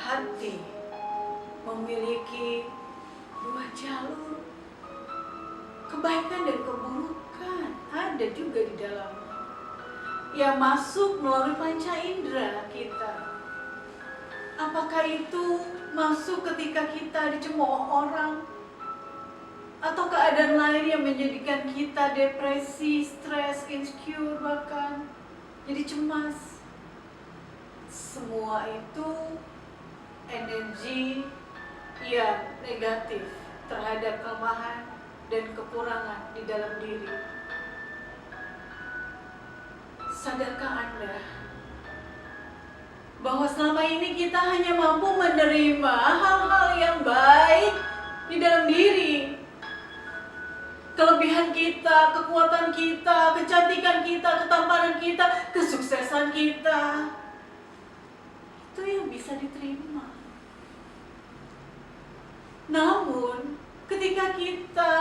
Hati memiliki dua jalur, kebaikan dan keburukan ada juga di dalamnya, yang masuk melalui panca indera kita. Apakah itu masuk ketika kita dicemooh orang, atau keadaan lain yang menjadikan kita depresi, stres, insecure, bahkan jadi cemas? Semua itu energi yang negatif terhadap kelemahan dan kekurangan di dalam diri. Sadarkah Anda bahwa selama ini kita hanya mampu menerima hal-hal yang baik di dalam diri? Kelebihan kita, kekuatan kita, kecantikan kita, ketampanan kita, kesuksesan kita, itu yang bisa diterima. Namun, ketika kita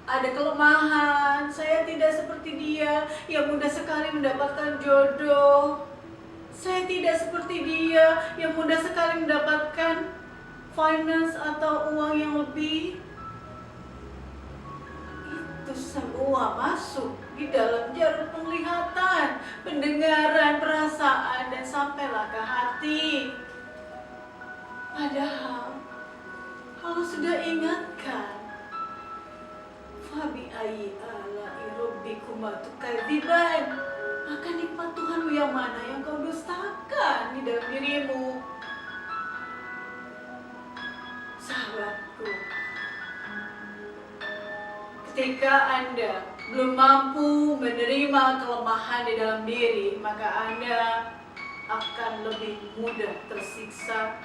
ada kelemahan, saya tidak seperti dia yang mudah sekali mendapatkan jodoh, saya tidak seperti dia yang mudah sekali mendapatkan finance atau uang yang lebih, itu semua masuk di dalam jalur penglihatan, pendengaran, perasaan, dan sampailah ke hati. Padahal Allah sudah ingatkan, fabi ayyi ala'i rabbikuma tukadziban, maka nikmat Tuhanmu yang mana yang kau dustakan di dalam dirimu? Sahabatku, ketika Anda belum mampu menerima kelemahan di dalam diri, maka Anda akan lebih mudah tersiksa,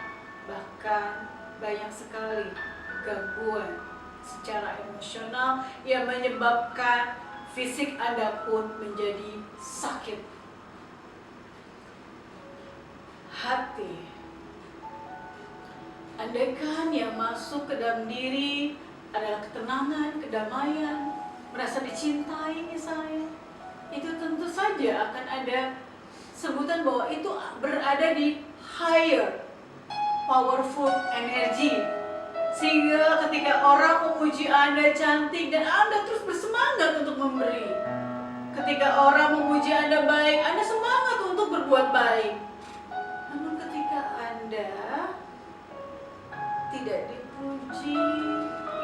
bahkan banyak sekali gangguan secara emosional yang menyebabkan fisik Anda pun menjadi sakit. Hati, andaikan yang masuk ke dalam diri adalah ketenangan, kedamaian, merasa dicintai misalnya, itu tentu saja akan ada sebutan bahwa itu berada di higher powerful energy, sehingga ketika orang memuji Anda cantik dan Anda terus bersemangat untuk memberi. Ketika orang memuji Anda baik, Anda semangat untuk berbuat baik. Namun ketika Anda tidak dipuji,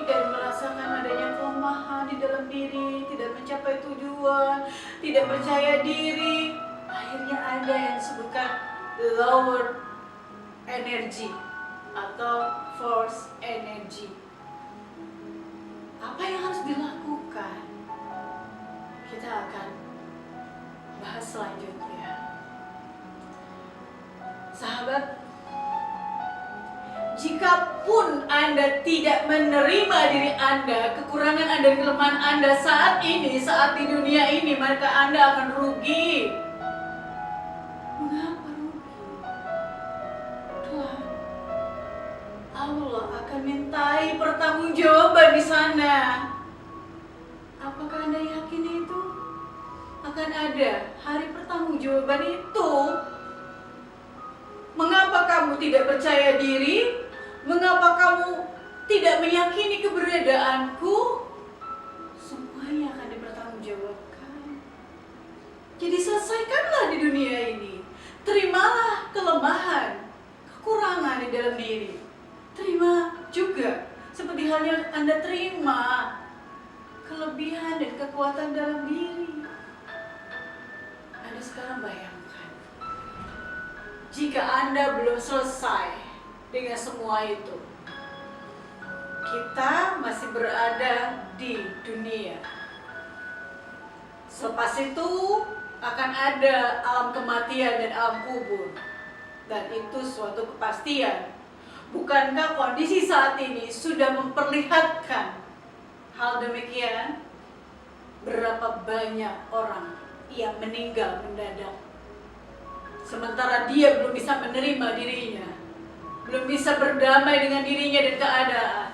tidak merasakan adanya kelemahan di dalam diri, tidak mencapai tujuan, tidak percaya diri, akhirnya Anda yang disebutkan lower energy atau force energy. Apa yang harus dilakukan? Kita akan bahas selanjutnya. Sahabat, jikapun Anda tidak menerima diri Anda, kekurangan Anda, kelemahan Anda saat ini, saat di dunia ini, maka Anda akan rugi. Mengapa rugi? Allah akan mintai pertanggungjawaban di sana. Apakah Anda yakin itu? Akan ada hari pertanggungjawaban itu? Mengapa kamu tidak percaya diri? Mengapa kamu tidak meyakini keberadaanku? Semuanya akan dipertanggungjawabkan. Jadi selesaikanlah di dunia ini. Terimalah kelemahan, kekurangan di dalam diri. Terima juga seperti halnya Anda terima kelebihan dan kekuatan dalam diri. Anda sekarang bayangkan, jika Anda belum selesai dengan semua itu, kita masih berada di dunia. Selepas itu akan ada alam kematian dan alam kubur, dan itu suatu kepastian. Bukankah kondisi saat ini sudah memperlihatkan hal demikian? Berapa banyak orang yang meninggal mendadak sementara dia belum bisa menerima dirinya, belum bisa berdamai dengan dirinya dan keadaan,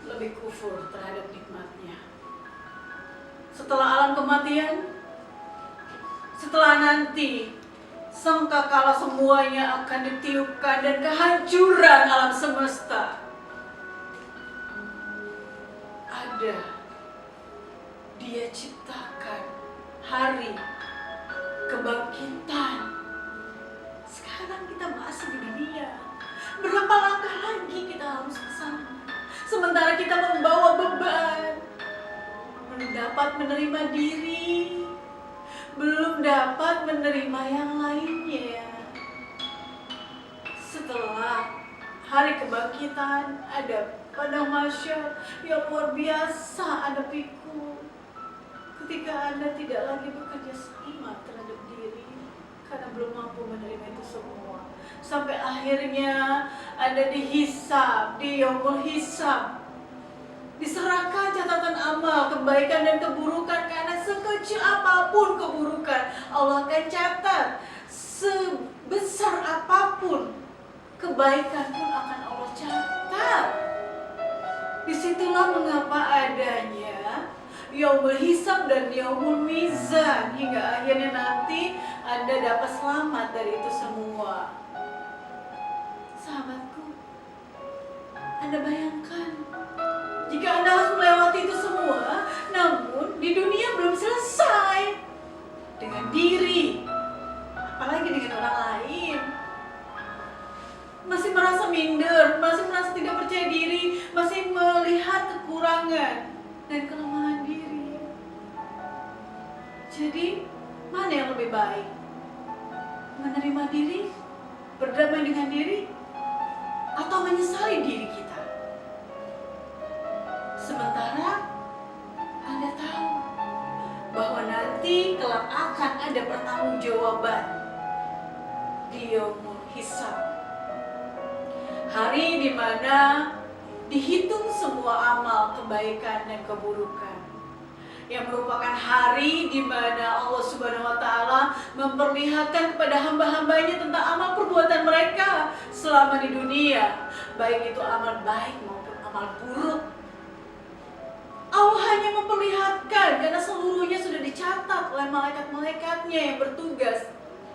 lebih kufur terhadap nikmatnya. Setelah alam kematian, setelah nanti sangkakala semuanya akan ditiupkan dan kehancuran alam semesta, ada Dia ciptakan hari kebangkitan. Sekarang kita masih di dunia. Berapa langkah lagi kita harus ke sana? Sementara kita membawa beban, belum dapat menerima diri, belum dapat menerima yang lainnya. Setelah hari kebangkitan, ada padang mahsyar yang luar biasa Anda pikul. Ketika Anda tidak lagi bekerja sama terhadap diri, karena belum mampu menerima itu semua. Sampai akhirnya Anda dihisab, di yaumul hisab, diserahkan catatan amal, kebaikan dan keburukan, karena sekecil apapun keburukan Allah akan catat, sebesar apapun kebaikan pun akan Allah catat. Disitulah mengapa adanya yaumul hisab dan yaumul mizan, hingga akhirnya nanti Anda dapat selamat dari itu semua. Sahabatku, Anda bayangkan jika Anda harus melewati itu semua, namun di dunia belum selesai dengan diri, apalagi dengan orang lain. Masih merasa minder, masih merasa tidak percaya diri, masih melihat kekurangan dan kelemahan diri. Jadi, mana yang lebih baik? Menerima diri, berdamai dengan diri, atau menyesali diri kita? Sementara Anda tahu bahwa nanti kelak akan ada pertanggungjawaban di yaumul hisab. Hari di mana dihitung semua amal kebaikan dan keburukan, yang merupakan hari di mana Allah Subhanahu wa Ta'ala memperlihatkan kepada hamba-hambanya tentang amal perbuatan mereka selama di dunia, baik itu amal baik maupun amal buruk. Allah hanya memperlihatkan karena seluruhnya sudah dicatat oleh malaikat-malaikatnya yang bertugas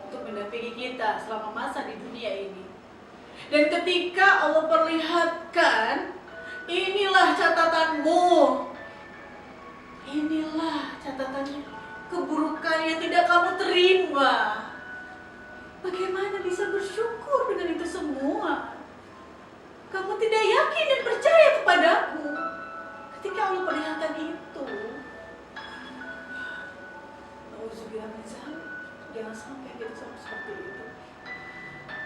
untuk mendampingi kita selama masa di dunia ini. Dan ketika Allah perlihatkan, inilah catatanmu, inilah catatannya, keburukan yang tidak kamu terima, bagaimana bisa bersyukur dengan itu semua? Kamu tidak yakin dan percaya kepadaku ketika Allah perlihatkan itu. Nauzubillah min dzalik, jangan sampai kita seperti itu.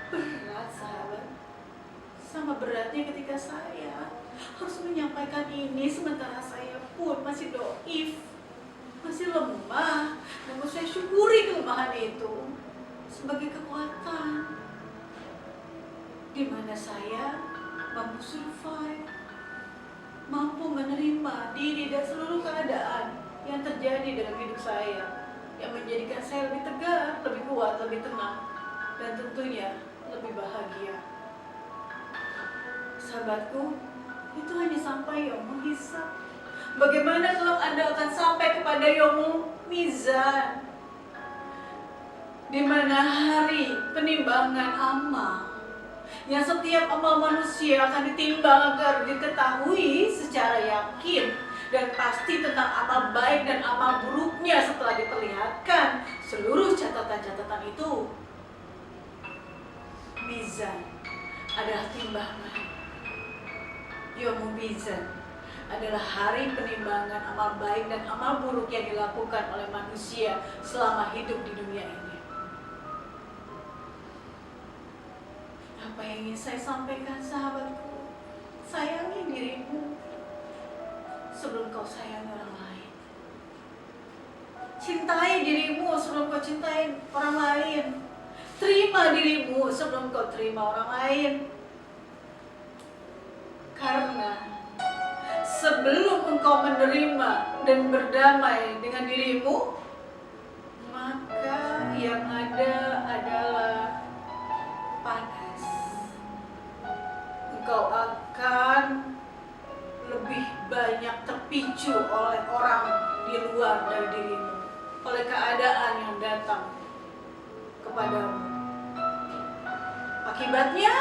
Berat sahabat, sama beratnya ketika saya harus menyampaikan ini sementara saya pun masih doif, masih lemah. Namun saya syukuri kelemahan itu sebagai kekuatan, di mana saya mampu survive, mampu menerima diri dan seluruh keadaan yang terjadi dalam hidup saya, yang menjadikan saya lebih tegar, lebih kuat, lebih tenang, dan tentunya lebih bahagia. Sahabatku, itu hanya sampai yaumul hisab. Bagaimana kalau Anda akan sampai kepada yaumul mizan, di mana hari penimbangan amal, yang setiap amal manusia akan ditimbang agar diketahui secara yakin dan pasti tentang amal baik dan amal buruknya setelah diperlihatkan seluruh catatan-catatan itu. Mizan adalah timbangan. Yaumul mizan adalah hari penimbangan amal baik dan amal buruk yang dilakukan oleh manusia selama hidup di dunia ini. Apa yang ingin saya sampaikan, sahabatku? Sayangi dirimu sebelum kau sayangi orang lain. Cintai dirimu sebelum kau cintai orang lain. Terima dirimu sebelum kau terima orang lain. Karena sebelum engkau menerima dan berdamai dengan dirimu, maka yang ada adalah panas. Engkau akan lebih banyak terpicu oleh orang di luar dari dirimu, oleh keadaan yang datang kepadamu. Akibatnya,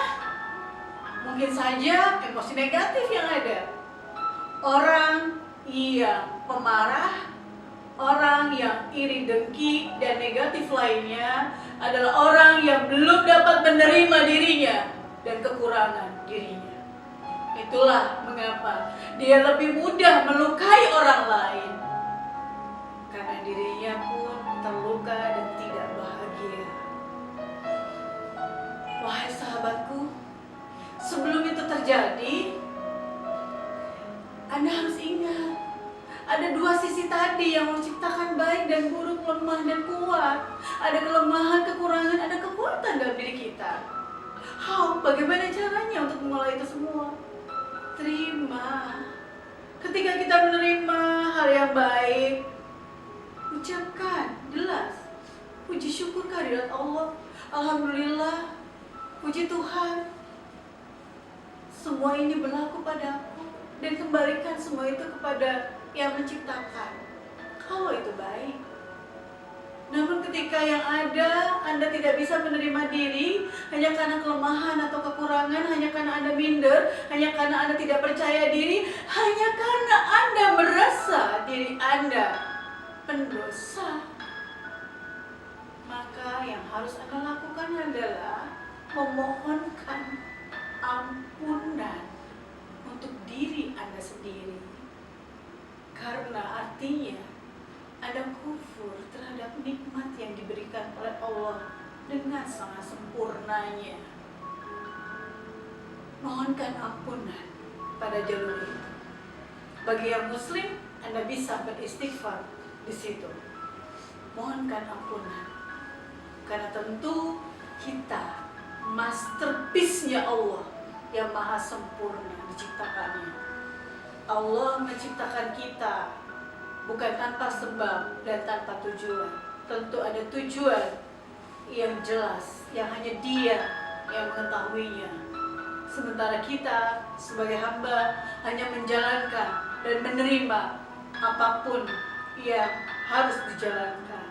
mungkin saja emosi negatif yang ada. Orang yang pemarah, orang yang iri dengki dan negatif lainnya adalah orang yang belum dapat menerima dirinya dan kekurangan dirinya. Itulah mengapa dia lebih mudah melukai orang lain, karena dirinya pun terluka dan tidak bahagia. Wahai sahabatku, sebelum itu terjadi, Anda harus ingat, ada dua sisi tadi yang menciptakan baik dan buruk, lemah dan kuat. Ada kelemahan, kekurangan, ada kekuatan dalam diri kita. Bagaimana caranya untuk memulai itu semua? Terima. Ketika kita menerima hal yang baik, ucapkan jelas puji syukur kehadirat Allah. Alhamdulillah, puji Tuhan, semua ini berlaku padaku, dan kembalikan semua itu kepada yang menciptakan, kalau itu baik. Namun ketika yang ada Anda tidak bisa menerima diri hanya karena kelemahan atau kekurangan, hanya karena Anda minder, hanya karena Anda tidak percaya diri, hanya karena Anda merasa diri Anda pendosa, maka yang harus Anda lakukan adalah memohonkan ampunan untuk diri Anda sendiri. Karena artinya Anda kufur terhadap nikmat yang diberikan oleh Allah dengan sangat sempurnanya. Mohonkan ampunan pada jalur itu. Bagi yang muslim, Anda bisa beristighfar di situ. Mohonkan ampunan. Karena tentu kita masterpiece-nya Allah yang maha sempurna diciptakannya. Allah menciptakan kita bukan tanpa sebab dan tanpa tujuan. Tentu ada tujuan yang jelas, yang hanya Dia yang mengetahuinya. Sementara kita sebagai hamba hanya menjalankan dan menerima apapun yang harus dijalankan.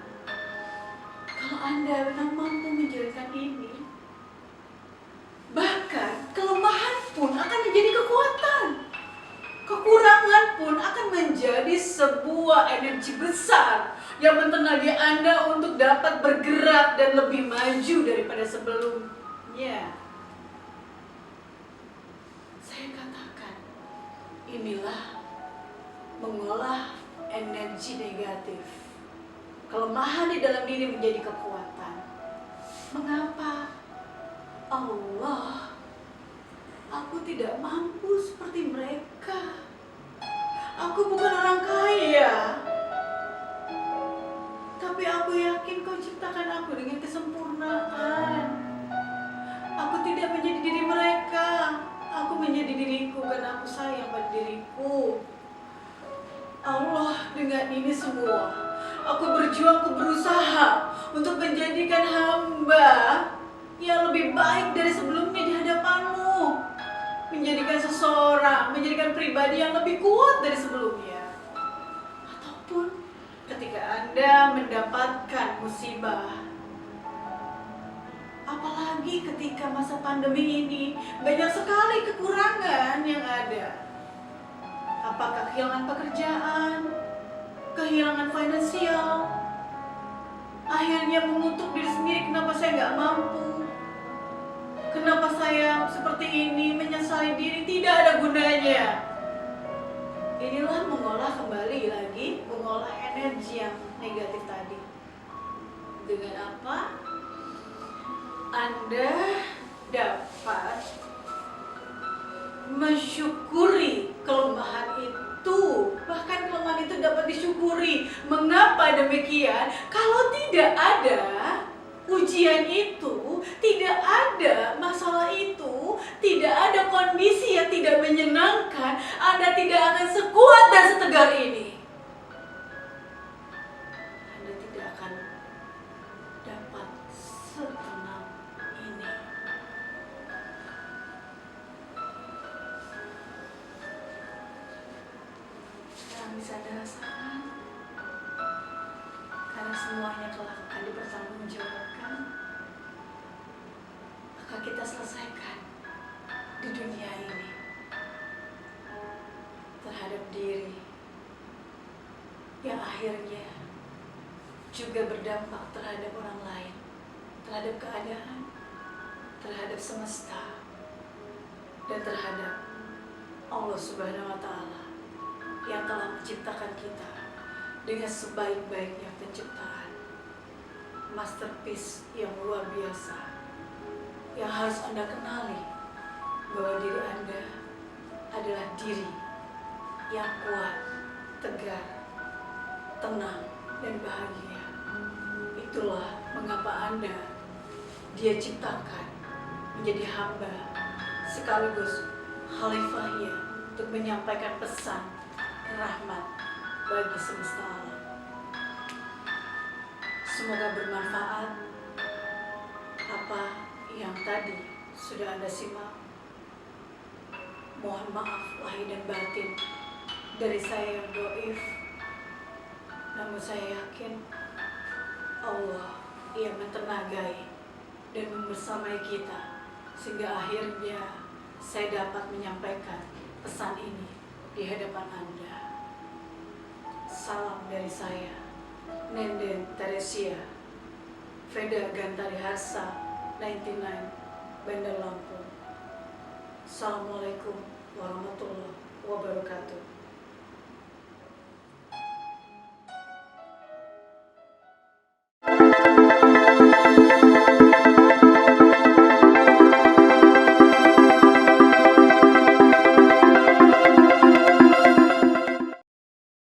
Kalau Anda memang mampu menjalankan ini, bahkan kelemahan pun akan menjadi kekuatan. Kekurangan pun akan menjadi sebuah energi besar yang mentenagai Anda untuk dapat bergerak dan lebih maju daripada sebelumnya. Saya katakan, inilah mengolah energi negatif. Kelemahan di dalam diri menjadi kekuatan. Mengapa? Allah, aku tidak mampu seperti mereka. Aku bukan orang kaya, tapi aku yakin Kau ciptakan aku dengan kesempurnaan. Aku tidak menjadi diri mereka. Aku menjadi diriku karena aku sayang pada diriku. Allah, dengan ini semua, aku berjuang, aku berusaha untuk menjadikan hamba yang lebih baik dari sebelumnya di hadapan-Mu. Menjadikan seseorang, menjadikan pribadi yang lebih kuat dari sebelumnya. Ataupun ketika Anda mendapatkan musibah, apalagi ketika masa pandemi ini, banyak sekali kekurangan yang ada. Apakah kehilangan pekerjaan, kehilangan finansial, akhirnya mengutuk diri sendiri, kenapa saya nggak mampu, kenapa saya seperti ini, menyesali diri, tidak ada gunanya. Inilah mengolah kembali lagi, mengolah energi yang negatif tadi. Dengan apa? Anda dapat mensyukuri kelemahan itu. Bahkan kelemahan itu dapat disyukuri. Mengapa demikian? Kalau tidak ada ujian itu, tidak ada masalah itu, tidak ada kondisi yang tidak menyenangkan, Anda tidak akan sekuat dan setegar ini. Anda tidak akan dapat bisa Anda rasakan? Karena semuanya kelak akan dipertanggungjawabkan. Maka kita selesaikan di dunia ini terhadap diri yang akhirnya juga berdampak terhadap orang lain, terhadap keadaan, terhadap semesta, dan terhadap Allah Subhanahu wa Ta'ala yang telah menciptakan kita dengan sebaik-baiknya penciptaan, masterpiece yang luar biasa, yang harus Anda kenali bahwa diri Anda adalah diri yang kuat, tegar, tenang, dan bahagia. Itulah mengapa Anda Dia ciptakan menjadi hamba sekaligus khalifahnya untuk menyampaikan pesan rahmat bagi semesta alam. Semoga bermanfaat apa yang tadi sudah Anda simak. Mohon maaf lahir dan batin dari saya yang dhaif. Namun saya yakin Allah yang mentenagai dan membersamai kita sehingga akhirnya saya dapat menyampaikan pesan ini di hadapan Anda. Salam dari saya, Nenden Teresia, Veda Gantari Harsa, 99, Bandar Lampung. Assalamualaikum warahmatullahi wabarakatuh.